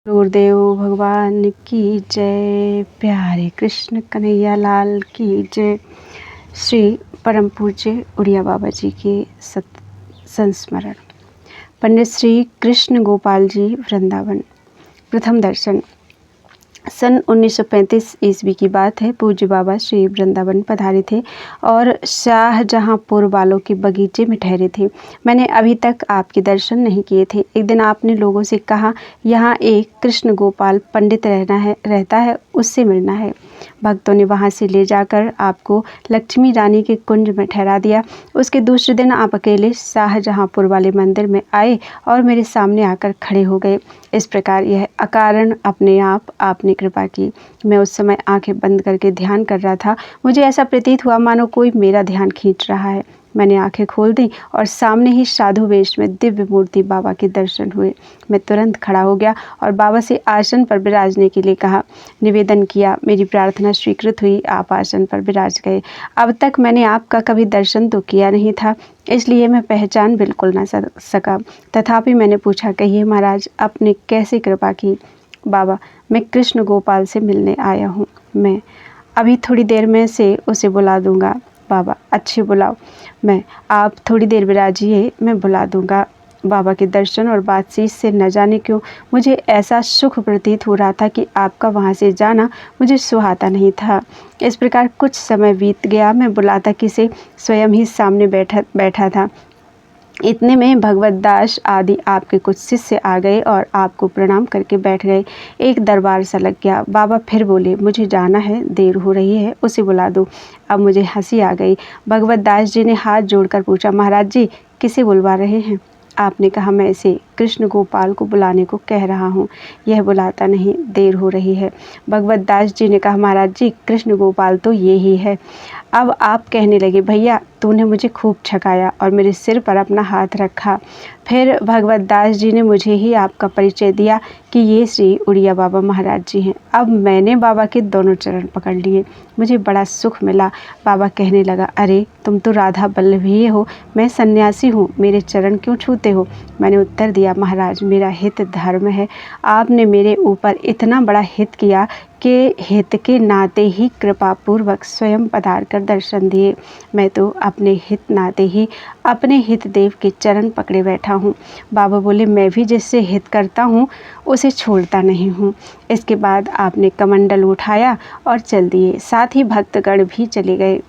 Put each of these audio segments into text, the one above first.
गुरुदेव भगवान की जय। प्यारे कृष्ण कन्हैया लाल की जय। श्री परम पूज्य उड़िया बाबा जी के संस्मरण। पंडित श्री कृष्ण गोपाल जी, वृंदावन। प्रथम दर्शन। सन 1935 ईस्वी की बात है। पूज्य बाबा श्री वृंदावन पधारे थे और शाहजहांपुर वालों के बगीचे में ठहरे थे। मैंने अभी तक आपके दर्शन नहीं किए थे। एक दिन आपने लोगों से कहा, यहाँ एक कृष्ण गोपाल पंडित रहता है, उससे मिलना है। भक्तों ने वहाँ से ले जाकर आपको लक्ष्मी रानी के कुंज में ठहरा दिया। उसके दूसरे दिन आप अकेले शाहजहांपुर वाले मंदिर में आए और मेरे सामने आकर खड़े हो गए। इस प्रकार यह अकारण अपने आप आपने कृपा की। मैं उस समय आंखें बंद करके ध्यान कर रहा था। मुझे ऐसा प्रतीत हुआ मानो कोई मेरा ध्यान खींच रहा है। मैंने आंखें खोल दी और सामने ही साधु वेश में दिव्य मूर्ति बाबा के दर्शन हुए। मैं तुरंत खड़ा हो गया और बाबा से आसन पर विराजने के लिए कहा। निवेदन किया। मेरी प्रार्थना स्वीकृत हुई। आप आसन पर विराज गए। अब तक मैंने आपका कभी दर्शन तो किया नहीं था, इसलिए मैं पहचान बिल्कुल न सका। तथापि मैंने पूछा, कहिए महाराज, आपने कैसे कृपा की? बाबा, मैं कृष्ण गोपाल से मिलने आया हूँ। मैं अभी थोड़ी देर में से उसे बुला दूंगा। बाबा, अच्छे बुलाओ। आप थोड़ी देर विराजिए, मैं बुला दूंगा। बाबा के दर्शन और बातचीत से न जाने क्यों मुझे ऐसा सुख प्रतीत हो रहा था कि आपका वहाँ से जाना मुझे सुहाता नहीं था। इस प्रकार कुछ समय बीत गया। मैं बुलाता किसे स्वयं ही सामने बैठा था। इतने में भगवत दास आदि आपके कुछ शिष्य आ गए और आपको प्रणाम करके बैठ गए। एक दरबार सा लग गया। बाबा फिर बोले, मुझे जाना है, देर हो रही है, उसे बुला दो। अब मुझे हंसी आ गई। भगवत दास जी ने हाथ जोड़कर पूछा, महाराज जी किसे बुलवा रहे हैं? आपने कहा, मैं इसे कृष्ण गोपाल को बुलाने को कह रहा हूँ। यह बुलाता नहीं, देर हो रही है। भगवत दास जी ने कहा, महाराज जी कृष्ण गोपाल तो ये ही है। अब आप कहने लगे, भैया तूने मुझे खूब छकाया, और मेरे सिर पर अपना हाथ रखा। फिर भगवत दास जी ने मुझे ही आपका परिचय दिया कि ये श्री उड़िया बाबा महाराज जी हैं। अब मैंने बाबा के दोनों चरण पकड़ लिए। मुझे बड़ा सुख मिला। बाबा कहने लगा, अरे तुम तो राधा वल्लभी हो, मैं सन्यासी हूँ, मेरे चरण क्यों छूते हो? मैंने उत्तर दिया, महाराज मेरा हित धर्म है। आपने मेरे ऊपर इतना बड़ा हित किया कि हित के नाते ही कृपापूर्वक स्वयं पधार कर दर्शन दिए। मैं तो अपने हित नाते ही अपने हित देव के चरण पकड़े बैठा हूँ। बाबा बोले, मैं भी जिससे हित करता हूँ उसे छोड़ता नहीं हूँ। इसके बाद आपने कमंडल उठाया और चल दिए। साथ ही भक्तगण भी चले गए।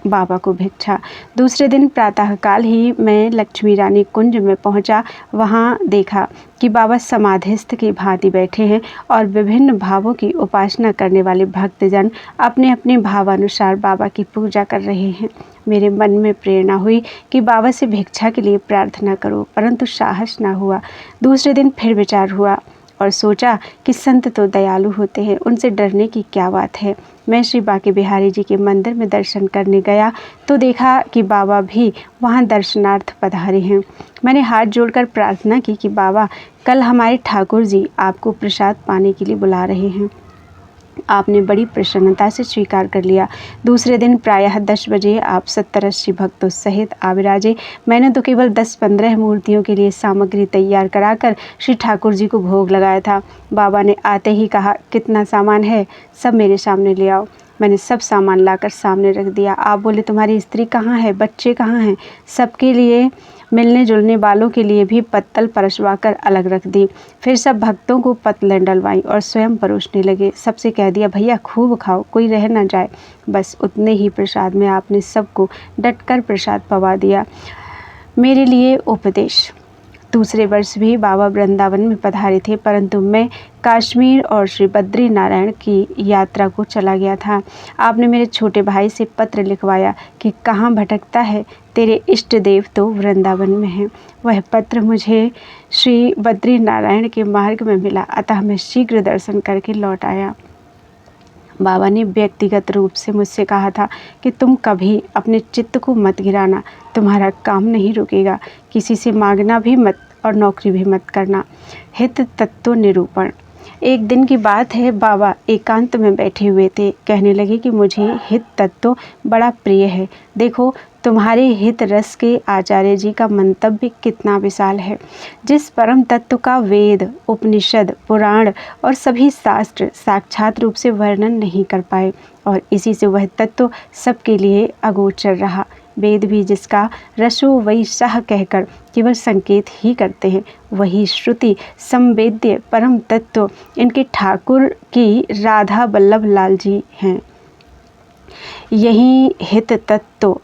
बाबा को भिक्षा। दूसरे दिन प्रातःकाल ही मैं लक्ष्मी रानी कुंज में पहुंचा। वहां देखा कि बाबा समाधिस्थ की भांति बैठे हैं और विभिन्न भावों की उपासना करने वाले भक्तजन अपने अपने भावानुसार बाबा की पूजा कर रहे हैं। मेरे मन में प्रेरणा हुई कि बाबा से भिक्षा के लिए प्रार्थना करो, परंतु साहस न हुआ। दूसरे दिन फिर विचार हुआ और सोचा कि संत तो दयालु होते हैं, उनसे डरने की क्या बात है। मैं श्री बांके बिहारी जी के मंदिर में दर्शन करने गया तो देखा कि बाबा भी वहां दर्शनार्थ पधारे हैं। मैंने हाथ जोड़कर प्रार्थना की कि बाबा, कल हमारे ठाकुर जी आपको प्रसाद पाने के लिए बुला रहे हैं। आपने बड़ी प्रसन्नता से स्वीकार कर लिया। दूसरे दिन प्रायः 10 बजे आप 70-80 भक्तों सहित आ विराजे। मैंने तो केवल 10-15 मूर्तियों के लिए सामग्री तैयार कराकर श्री ठाकुर जी को भोग लगाया था। बाबा ने आते ही कहा, कितना सामान है, सब मेरे सामने ले आओ। मैंने सब सामान लाकर सामने रख दिया। आप बोले, तुम्हारी स्त्री कहाँ है, बच्चे कहाँ हैं? सबके लिए, मिलने जुलने वालों के लिए भी पत्तल परसवा कर अलग रख दी। फिर सब भक्तों को पत्तलें डलवाई और स्वयं परोसने लगे। सबसे कह दिया, भैया खूब खाओ, कोई रह न जाए। बस उतने ही प्रसाद में आपने सबको डटकर प्रसाद पवा दिया। मेरे लिए उपदेश। दूसरे वर्ष भी बाबा वृंदावन में पधारे थे, परंतु मैं कश्मीर और श्री बद्री नारायण की यात्रा को चला गया था। आपने मेरे छोटे भाई से पत्र लिखवाया कि कहाँ भटकता है, तेरे इष्ट देव तो वृंदावन में हैं। वह पत्र मुझे श्री बद्री नारायण के मार्ग में मिला, अतः मैं शीघ्र दर्शन करके लौट आया। बाबा ने व्यक्तिगत रूप से मुझसे कहा था कि तुम कभी अपने चित्त को मत गिराना, तुम्हारा काम नहीं रुकेगा। किसी से मांगना भी मत और नौकरी भी मत करना। हित तत्व निरूपण। एक दिन की बात है, बाबा एकांत में बैठे हुए थे। कहने लगे कि मुझे हित तत्व बड़ा प्रिय है। देखो, तुम्हारे हित रस के आचार्य जी का मंतव्य कितना विशाल है। जिस परम तत्व का वेद, उपनिषद, पुराण और सभी शास्त्र साक्षात रूप से वर्णन नहीं कर पाए, और इसी से वह तत्व सबके लिए अगोचर रहा। वेद भी जिसका रसो वही सह कहकर केवल संकेत ही करते हैं, वही श्रुति संवेद्य परम तत्व इनके ठाकुर की राधा वल्लभ लाल जी हैं। यही हित तत्व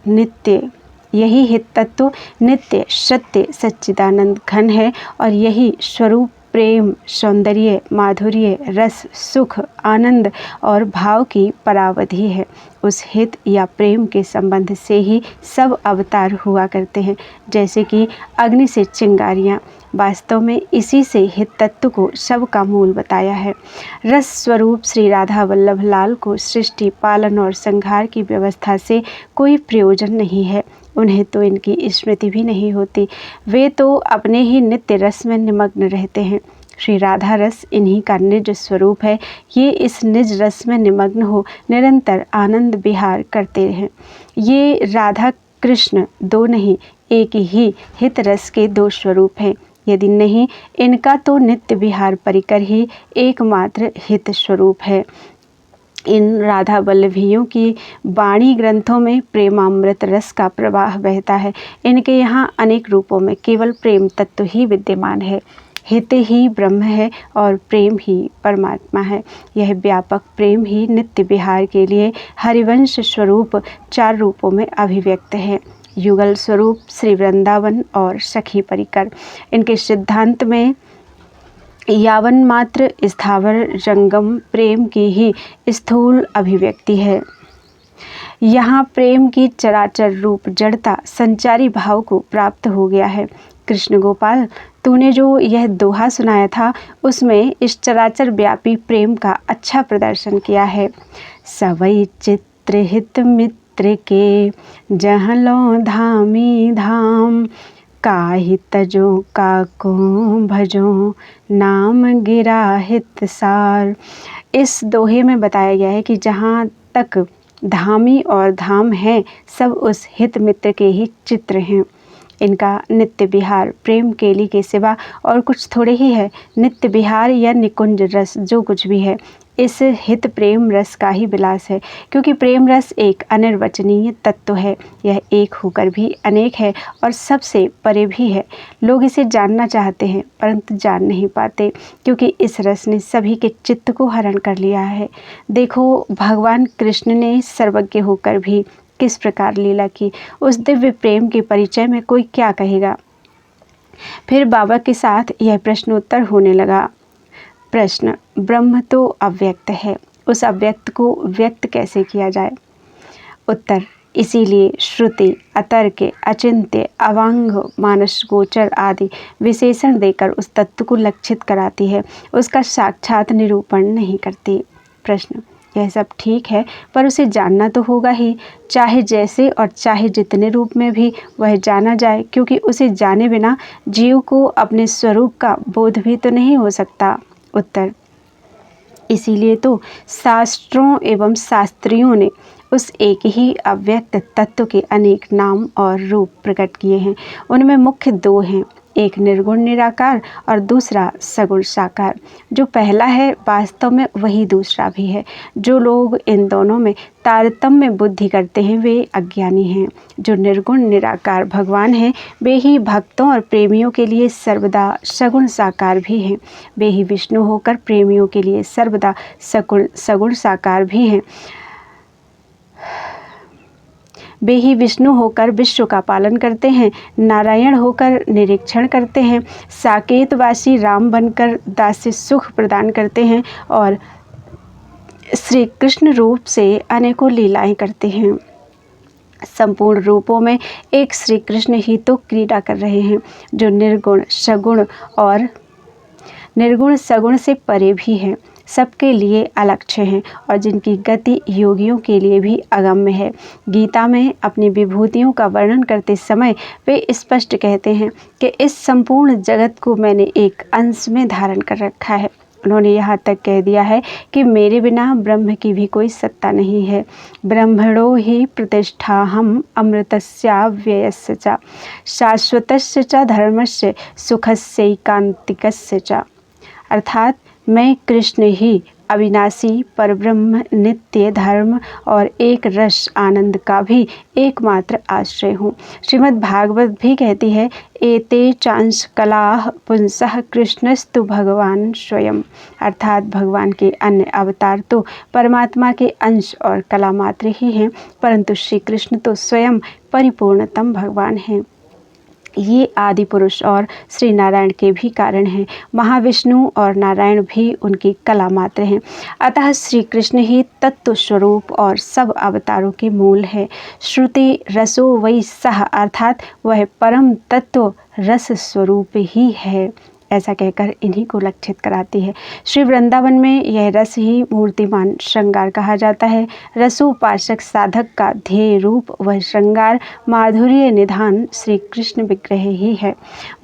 नित्य सत्य सच्चिदानंद घन है, और यही स्वरूप प्रेम, सौंदर्य, माधुर्य, रस, सुख, आनंद और भाव की परावधि है। उस हित या प्रेम के संबंध से ही सब अवतार हुआ करते हैं, जैसे कि अग्नि से चिंगारियाँ। वास्तव में इसी से हित तत्व को सब का मूल बताया है। रस स्वरूप श्री राधा वल्लभ लाल को सृष्टि, पालन और संहार की व्यवस्था से कोई प्रयोजन नहीं है। उन्हें तो इनकी स्मृति भी नहीं होती। वे तो अपने ही नित्य रस में निमग्न रहते हैं। श्री राधा रस इन्हीं का निज स्वरूप है। ये इस निज रस में निमग्न हो निरंतर आनंद विहार करते हैं। ये राधा कृष्ण दो नहीं, एक ही हित रस के दो स्वरूप हैं। यदि नहीं, इनका तो नित्य विहार परिकर ही एकमात्र हित स्वरूप है। इन राधा वल्लभियों की वाणी ग्रंथों में प्रेमामृत रस का प्रवाह बहता है। इनके यहाँ अनेक रूपों में केवल प्रेम तत्व ही विद्यमान है। हित ही ब्रह्म है और प्रेम ही परमात्मा है। यह व्यापक प्रेम ही नित्य विहार के लिए हरिवंश स्वरूप 4 रूपों में अभिव्यक्त है। युगल स्वरूप श्री वृंदावन और सखी परिकर। इनके सिद्धांत में यावन मात्र स्थावर जंगम प्रेम की ही स्थूल अभिव्यक्ति है। यहाँ प्रेम की चराचर रूप जड़ता संचारी भाव को प्राप्त हो गया है। कृष्ण गोपाल, तूने जो यह दोहा सुनाया था उसमें इस चराचर व्यापी प्रेम का अच्छा प्रदर्शन किया है। सवई चित्र हित मित्र के जहाँ लो धामी धाम, काहि तजो काको भजो नाम गिरा हित सार। इस दोहे में बताया गया है कि जहाँ तक धामी और धाम हैं, सब उस हित मित्र के ही चित्र हैं। इनका नित्य विहार प्रेम केली के सिवा और कुछ थोड़े ही है। नित्य विहार या निकुंज रस जो कुछ भी है, इस हित प्रेम रस का ही विलास है, क्योंकि प्रेम रस एक अनिर्वचनीय तत्व है। यह एक होकर भी अनेक है और सबसे परे भी है। लोग इसे जानना चाहते हैं परंतु जान नहीं पाते, क्योंकि इस रस ने सभी के चित्त को हरण कर लिया है। देखो, भगवान कृष्ण ने सर्वज्ञ होकर भी किस प्रकार लीला की। उस दिव्य प्रेम के परिचय में कोई क्या कहेगा। फिर बाबा के साथ यह प्रश्नोत्तर होने लगा। प्रश्न, ब्रह्म तो अव्यक्त है, उस अव्यक्त को व्यक्त कैसे किया जाए। उत्तर, इसीलिए श्रुति अतर्क, अचिंत्य, अवांग, मानस गोचर आदि विशेषण देकर उस तत्व को लक्षित कराती है, उसका साक्षात निरूपण नहीं करती। प्रश्न, यह सब ठीक है, पर उसे जानना तो होगा ही, चाहे जैसे और चाहे जितने रूप में भी वह जाना जाए, क्योंकि उसे जाने बिना जीव को अपने स्वरूप का बोध भी तो नहीं हो सकता। उत्तर, इसीलिए तो शास्त्रों एवं शास्त्रियों ने उस एक ही अव्यक्त तत्व के अनेक नाम और रूप प्रकट किए हैं। उनमें मुख्य 2 हैं, एक निर्गुण निराकार और दूसरा सगुण साकार। जो पहला है वास्तव में वही दूसरा भी है। जो लोग इन दोनों में तारतम्य बुद्धि करते हैं वे अज्ञानी हैं। जो निर्गुण निराकार भगवान हैं वे ही भक्तों और प्रेमियों के लिए सर्वदा सगुण साकार भी हैं। वे ही विष्णु होकर प्रेमियों के लिए सर्वदा सगुण साकार भी हैं। वे ही विष्णु होकर विश्व का पालन करते हैं, नारायण होकर निरीक्षण करते हैं, साकेतवासी राम बनकर दास्य सुख प्रदान करते हैं और श्री कृष्ण रूप से अनेकों लीलाएं करते हैं। संपूर्ण रूपों में एक श्री कृष्ण ही तो क्रीड़ा कर रहे हैं, जो निर्गुण सगुण से परे भी हैं, सबके लिए अलक्ष्य हैं और जिनकी गति योगियों के लिए भी अगम्य है। गीता में अपनी विभूतियों का वर्णन करते समय वे स्पष्ट कहते हैं कि इस संपूर्ण जगत को मैंने एक अंश में धारण कर रखा है। उन्होंने यहाँ तक कह दिया है कि मेरे बिना ब्रह्म की भी कोई सत्ता नहीं है। ब्रह्मणो ही प्रतिष्ठाहम अमृतस्याव्ययस्य च शाश्वतस्य च धर्मस्य सुखस्यैकांतिकस्य च। अर्थात मैं कृष्ण ही अविनाशी परब्रह्म, नित्य धर्म और एक रस आनंद का भी एकमात्र आश्रय हूँ। श्रीमद् भागवत भी कहती है, एते चांश कलाः पुंसः कृष्णस्तु भगवान स्वयं। अर्थात भगवान के अन्य अवतार तो परमात्मा के अंश और कला मात्र ही हैं, परंतु श्री कृष्ण तो स्वयं परिपूर्णतम भगवान हैं। ये आदि पुरुष और श्री नारायण के भी कारण हैं। महाविष्णु और नारायण भी उनकी कला मात्र हैं। अतः श्री कृष्ण ही तत्व स्वरूप और सब अवतारों के मूल है। श्रुति रसो वै सह, अर्थात वह परम तत्व रस स्वरूप ही है, ऐसा कहकर इन्हीं को लक्षित कराती है। श्री वृंदावन में यह रस ही मूर्तिमान श्रृंगार कहा जाता है। रसोपासक साधक का ध्येय रूप वह श्रृंगार माधुर्य निधान श्री कृष्ण विग्रह ही है।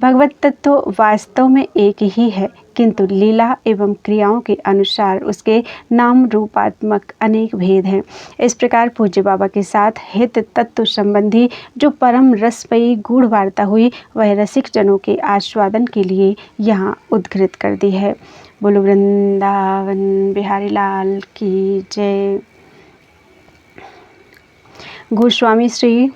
भगवत तत्व वास्तव में एक ही है, किंतु लीला एवं क्रियाओं के अनुसार उसके नाम रूपात्मक अनेक भेद हैं। इस प्रकार पूज्य बाबा के साथ हित तत्व संबंधी जो परम रसमयी गूढ़ वार्ता हुई, वह रसिक जनों के आस्वादन के लिए यहाँ उद्धृत कर दी है। बोलो वृंदावन बिहारी लाल की जय। गोस्वामी श्री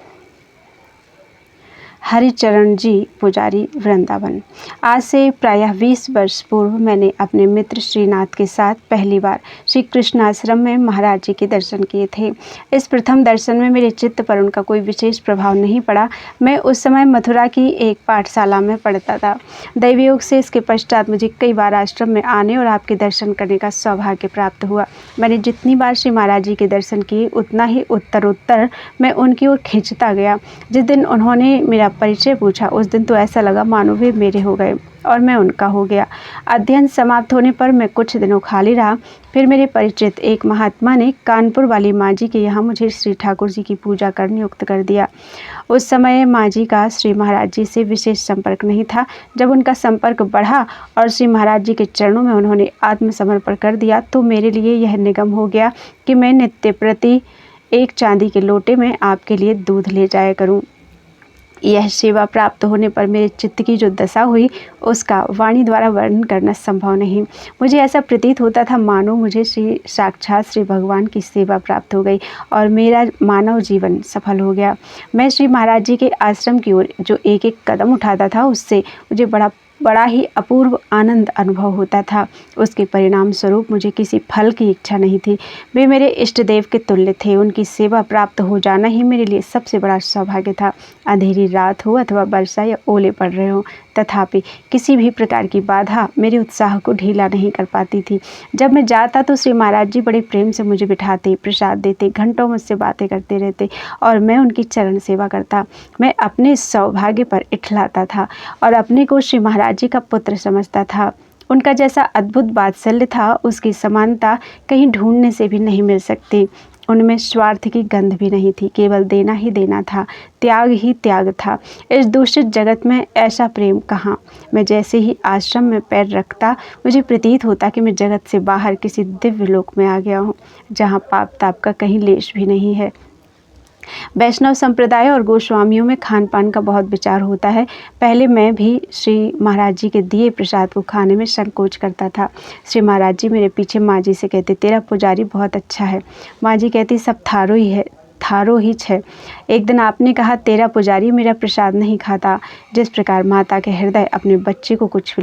हरिचरण जी पुजारी, वृंदावन। आज से प्रायः 20 वर्ष पूर्व मैंने अपने मित्र श्रीनाथ के साथ पहली बार श्री कृष्णाश्रम में महाराज जी के दर्शन किए थे। इस प्रथम दर्शन में मेरे चित्त पर उनका कोई विशेष प्रभाव नहीं पड़ा। मैं उस समय मथुरा की एक पाठशाला में पढ़ता था। दैवयोग से इसके पश्चात मुझे कई बार आश्रम में आने और आपके दर्शन करने का सौभाग्य प्राप्त हुआ। मैंने जितनी बार श्री महाराज जी के दर्शन किए, उतना ही उत्तरोत्तर मैं उनकी ओर खींचता गया। जिस दिन उन्होंने मेरा परिचय पूछा, उस दिन तो ऐसा लगा मानो वे मेरे हो गए और मैं उनका हो गया। अध्ययन समाप्त होने पर मैं कुछ दिनों खाली रहा। फिर मेरे परिचित एक महात्मा ने कानपुर वाली माँ जी के यहाँ मुझे श्री ठाकुर जी की पूजा कर नियुक्त कर दिया। उस समय माँ जी का श्री महाराज जी से विशेष संपर्क नहीं था। जब उनका संपर्क बढ़ा और श्री महाराज जी के चरणों में उन्होंने आत्मसमर्पण कर दिया, तो मेरे लिए यह निगम हो गया कि मैं नित्य प्रति एक चांदी के लोटे में आपके लिए दूध ले जाया करूँ। यह सेवा प्राप्त होने पर मेरे चित्त की जो दशा हुई, उसका वाणी द्वारा वर्णन करना संभव नहीं। मुझे ऐसा प्रतीत होता था मानो मुझे साक्षात श्री भगवान की सेवा प्राप्त हो गई और मेरा मानव जीवन सफल हो गया। मैं श्री महाराज जी के आश्रम की ओर जो एक एक कदम उठाता था, उससे मुझे बड़ा ही अपूर्व आनंद अनुभव होता था। उसके परिणाम स्वरूप मुझे किसी फल की इच्छा नहीं थी। वे मेरे इष्ट देव के तुल्य थे। उनकी सेवा प्राप्त हो जाना ही मेरे लिए सबसे बड़ा सौभाग्य था। अंधेरी रात हो अथवा वर्षा या ओले पड़ रहे हो, तथापि किसी भी प्रकार की बाधा मेरे उत्साह को ढीला नहीं कर पाती थी। जब मैं जाता तो श्री महाराज जी बड़े प्रेम से मुझे बिठाते, प्रसाद देते, घंटों मुझसे बातें करते रहते और मैं उनकी चरण सेवा करता। मैं अपने सौभाग्य पर इठलाता था और अपने को श्री महाराज जी का पुत्र समझता था। उनका जैसा अद्भुत वात्सल्य था, उसकी समानता कहीं ढूंढने से भी नहीं मिल सकती। उनमें स्वार्थ की गंध भी नहीं थी, केवल देना ही देना था, त्याग ही त्याग था। इस दूषित जगत में ऐसा प्रेम कहाँ। मैं जैसे ही आश्रम में पैर रखता, मुझे प्रतीत होता कि मैं जगत से बाहर किसी दिव्य लोक में आ गया हूँ, जहाँ पाप ताप का कहीं लेश भी नहीं है। वैष्णव संप्रदाय और गोस्वामियों में खान पान का बहुत विचार होता है। पहले मैं भी श्री महाराज जी के दिए प्रसाद को खाने में संकोच करता था। श्री महाराज जी मेरे पीछे माँ जी से कहते, तेरा पुजारी बहुत अच्छा है। माँ जी कहती, सब थारो ही है, थारो ही है। एक दिन आपने कहा, तेरा पुजारी मेरा प्रसाद नहीं खाता। जिस प्रकार माता के हृदय अपने बच्चे को कुछ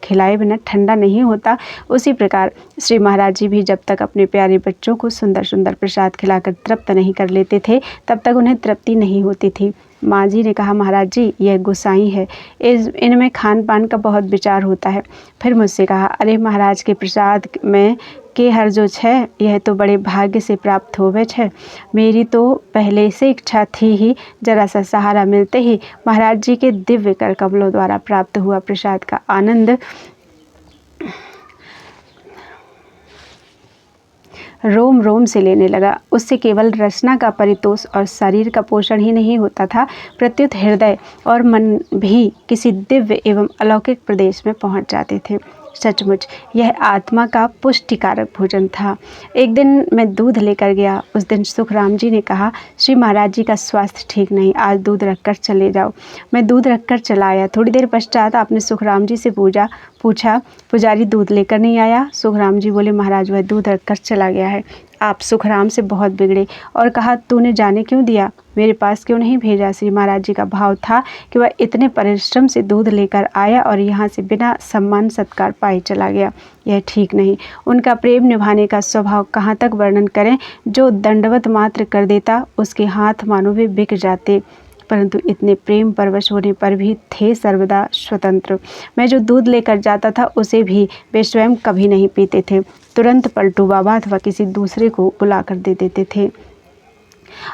खिलाए बिना ठंडा नहीं होता, उसी प्रकार श्री महाराज जी भी जब तक अपने प्यारे बच्चों को सुंदर सुंदर प्रसाद खिलाकर तृप्त नहीं कर लेते थे, तब तक उन्हें तृप्ति नहीं होती थी। माँ जी ने कहा, महाराज जी यह गोसाई है, इनमें खान पान का बहुत विचार होता है। फिर मुझसे कहा, अरे महाराज के प्रसाद में के हर जो है, यह तो बड़े भाग्य से प्राप्त होवे है। मेरी तो पहले से इच्छा थी ही, जरा सा सहारा मिलते ही महाराज जी के दिव्य कर कमलों द्वारा प्राप्त हुआ प्रसाद का आनंद रोम रोम से लेने लगा। उससे केवल रचना का परितोष और शरीर का पोषण ही नहीं होता था, प्रत्युत हृदय और मन भी किसी दिव्य एवं अलौकिक प्रदेश में पहुंच जाते थे। सचमुच यह आत्मा का पुष्टिकारक भोजन था। एक दिन मैं दूध लेकर गया। उस दिन सुखराम जी ने कहा, श्री महाराज जी का स्वास्थ्य ठीक नहीं, आज दूध रखकर चले जाओ। मैं दूध रखकर चला आया। थोड़ी देर पश्चात आपने सुखराम जी से पूछा, पुजारी दूध लेकर नहीं आया? सुखराम जी बोले, महाराज वह दूध रखकर चला गया है। आप सुखराम से बहुत बिगड़े और कहा, तूने जाने क्यों दिया, मेरे पास क्यों नहीं भेजा? श्री महाराज जी का भाव था कि वह इतने परिश्रम से दूध लेकर आया और यहाँ से बिना सम्मान सत्कार पाए चला गया। यह ठीक नहीं। उनका प्रेम निभाने का स्वभाव कहाँ तक वर्णन करें। जो दंडवत मात्र कर देता उसके हाथ मानो वे बिक जाते, परंतु इतने प्रेम परवश होने पर भी थे सर्वदा स्वतंत्र। मैं जो दूध लेकर जाता था उसे भी वे स्वयं कभी नहीं पीते थे। तुरंत पलटू बाबा अथवा किसी दूसरे को बुला कर दे देते थे।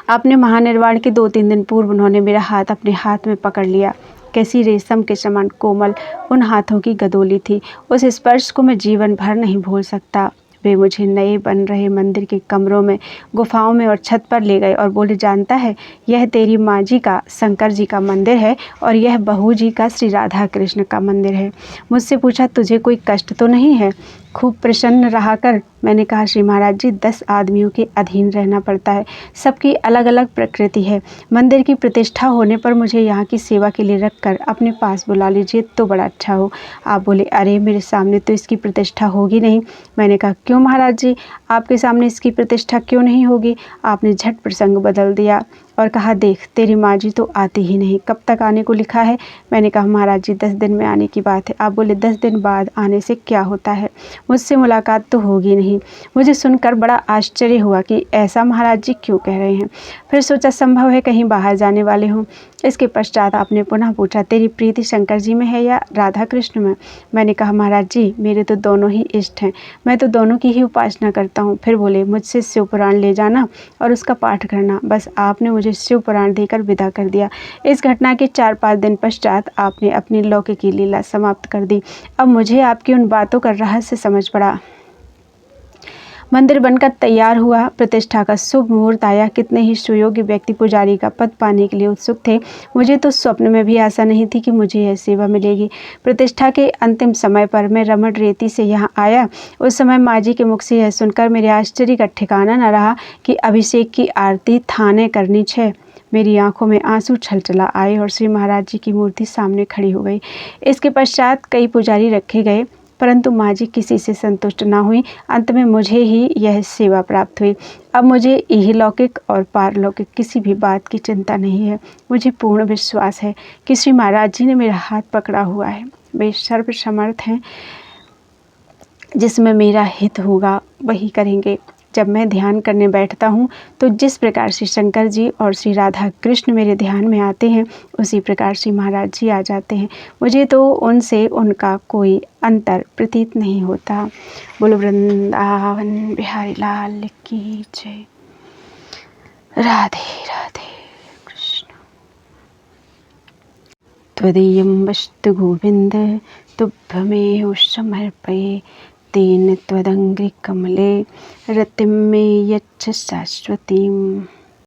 अपने महानिर्वाण के 2-3 दिन पूर्व उन्होंने मेरा हाथ अपने हाथ में पकड़ लिया। कैसी रेशम के समान कोमल उन हाथों की गदोली थी। उस स्पर्श को मैं जीवन भर नहीं भूल सकता। वे मुझे नए बन रहे मंदिर के कमरों में, गुफाओं में और छत पर ले गए और बोले, जानता है, यह तेरी माँ जी का शंकर जी का मंदिर है और यह बहू जी का श्री राधा कृष्ण का मंदिर है। मुझसे पूछा, तुझे कोई कष्ट तो नहीं है? खूब प्रसन्न रहा कर। मैंने कहा, श्री महाराज जी, 10 आदमियों के अधीन रहना पड़ता है, सबकी अलग अलग प्रकृति है। मंदिर की प्रतिष्ठा होने पर मुझे यहाँ की सेवा के लिए रखकर अपने पास बुला लीजिए तो बड़ा अच्छा हो। आप बोले, अरे मेरे सामने तो इसकी प्रतिष्ठा होगी नहीं। मैंने कहा, क्यों महाराज जी, आपके सामने इसकी प्रतिष्ठा क्यों नहीं होगी? आपने झट प्रसंग बदल दिया और कहा, देख, तेरी माँ जी तो आती ही नहीं, कब तक आने को लिखा है? मैंने कहा, महाराज जी 10 दिन में आने की बात है। आप बोले, 10 दिन बाद आने से क्या होता है, मुझसे मुलाकात तो होगी नहीं। मुझे सुनकर बड़ा आश्चर्य हुआ कि ऐसा महाराज जी क्यों कह रहे हैं। फिर सोचा, संभव है कहीं बाहर जाने वाले हों। इसके पश्चात आपने पुनः पूछा, तेरी प्रीति शंकर जी में है या राधा कृष्ण में? मैंने कहा, महाराज जी, मेरे तो दोनों ही इष्ट हैं, मैं तो दोनों की ही उपासना करता हूँ। फिर बोले, मुझसे शिव पुराण ले जाना और उसका पाठ करना। बस आपने मुझे शिव पुराण देकर विदा कर दिया। इस घटना के 4-5 दिन पश्चात आपने अपनी लौकिकी लीला समाप्त कर दी। अब मुझे आपकी उन बातों का रहस्य समझ पड़ा। मंदिर बनकर तैयार हुआ, प्रतिष्ठा का शुभ मुहूर्त आया, कितने ही सुयोग्य व्यक्ति पुजारी का पद पाने के लिए उत्सुक थे। मुझे तो स्वप्न में भी आशा नहीं थी कि मुझे यह सेवा मिलेगी। प्रतिष्ठा के अंतिम समय पर मैं रमण रेती से यहाँ आया। उस समय माँ जी के मुख से यह सुनकर मेरे आश्चर्य का ठिकाना न रहा कि अभिषेक की आरती थाने करनी है। मेरी आंखों में आंसू छलछला आए और श्री महाराज जी की मूर्ति सामने खड़ी हो गई। इसके पश्चात कई पुजारी रखे गए, परंतु माँ जी किसी से संतुष्ट न हुई। अंत में मुझे ही यह सेवा प्राप्त हुई। अब मुझे इहलौकिक और पारलौकिक किसी भी बात की चिंता नहीं है। मुझे पूर्ण विश्वास है कि श्री महाराज जी ने मेरा हाथ पकड़ा हुआ है। वे सर्वसमर्थ हैं, जिसमें मेरा हित होगा वही करेंगे। जब मैं ध्यान करने बैठता हूँ तो जिस प्रकार श्री शंकर जी और श्री राधा कृष्ण मेरे ध्यान में आते हैं, उसी प्रकार श्री महाराज जी आ जाते हैं। मुझे तो उनसे उनका कोई अंतर प्रतीत नहीं होता। बोलो वृंदावन बिहारी लाल की जय। राधे राधे कृष्ण। त्वदीयं वस्तु गोविंद तुभ्यमेव समर्पये, तेन त्वदङ्घ्रिकमले रतिं मे यच्छ शाश्वतीम्।